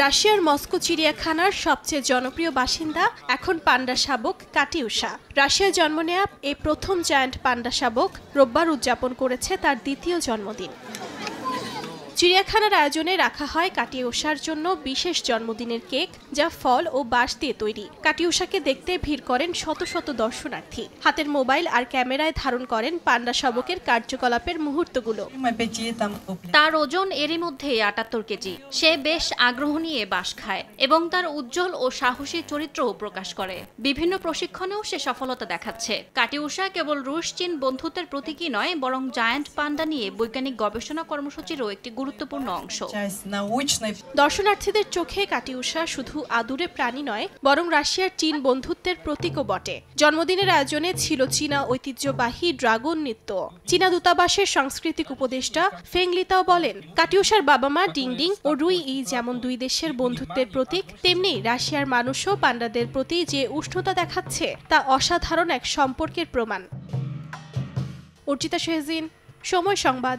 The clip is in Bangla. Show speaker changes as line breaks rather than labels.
রাশিয়ার মস্কো চিড়িয়াখানার সবচেয়ে জনপ্রিয় বাসিন্দা এখন পান্ডা শাবক কাটিউশা। রাশিয়ায় জন্ম নেয়া এই প্রথম জায়ান্ট পান্ডা শাবক রোববার উদযাপন করেছে তার দ্বিতীয় জন্মদিন। চিড়িয়াখানার আয়োজনে রাখা হয় কাটিউশার জন্য বিশেষ জন্মদিনের কেক, যা ফল ও বাঁশ দিয়ে তৈরি। কাটিউশাকে দেখতে ভিড় করেন শত শত দর্শনার্থী। হাতের মোবাইল আর ক্যামেরায় ধারণ করেন পান্ডা শাবকের কার্যকলাপের মুহূর্তগুলো।
তার ওজন এরই মধ্যে ৭৮ কেজি। সে বেশ আগ্রহ নিয়ে বাঁশ খায় এবং তার উজ্জ্বল ও সাহসী চরিত্রও প্রকাশ করে। বিভিন্ন প্রশিক্ষণেও সে সফলতা দেখাচ্ছে। কাটিউশা কেবল রুশ চীন বন্ধুত্বের প্রতীকই নয়, বরং জায়ান্ট পান্ডা নিয়ে বৈজ্ঞানিক গবেষণা কর্মসূচিরও একটি গুরুত্বপূর্ণ অংশ।
দর্শনার্থীদের চোখে কাটিউশা শুধু আদুরে প্রাণী নয়, বরং রাশিয়ার চীন বন্ধুত্বের প্রতীকও বটে। জন্মদিনের আয়োজনে ছিল চীনা ঐতিহ্যবাহী ড্রাগন নৃত্য। চীনা দূতাবাসের সাংস্কৃতিক উপদেষ্টা ফেং লিতাও বলেন, কাটিউশার বাবা মা ডিং ডিং ও রুই ই যেমন দুই দেশের বন্ধুত্বের প্রতীক, তেমনি রাশিয়ার মানুষও পান্ডাদের প্রতি যে উষ্ণতা দেখাচ্ছে তা অসাধারণ এক সম্পর্কের প্রমাণ। অর্চিতা শেহজিন, সময় সংবাদ।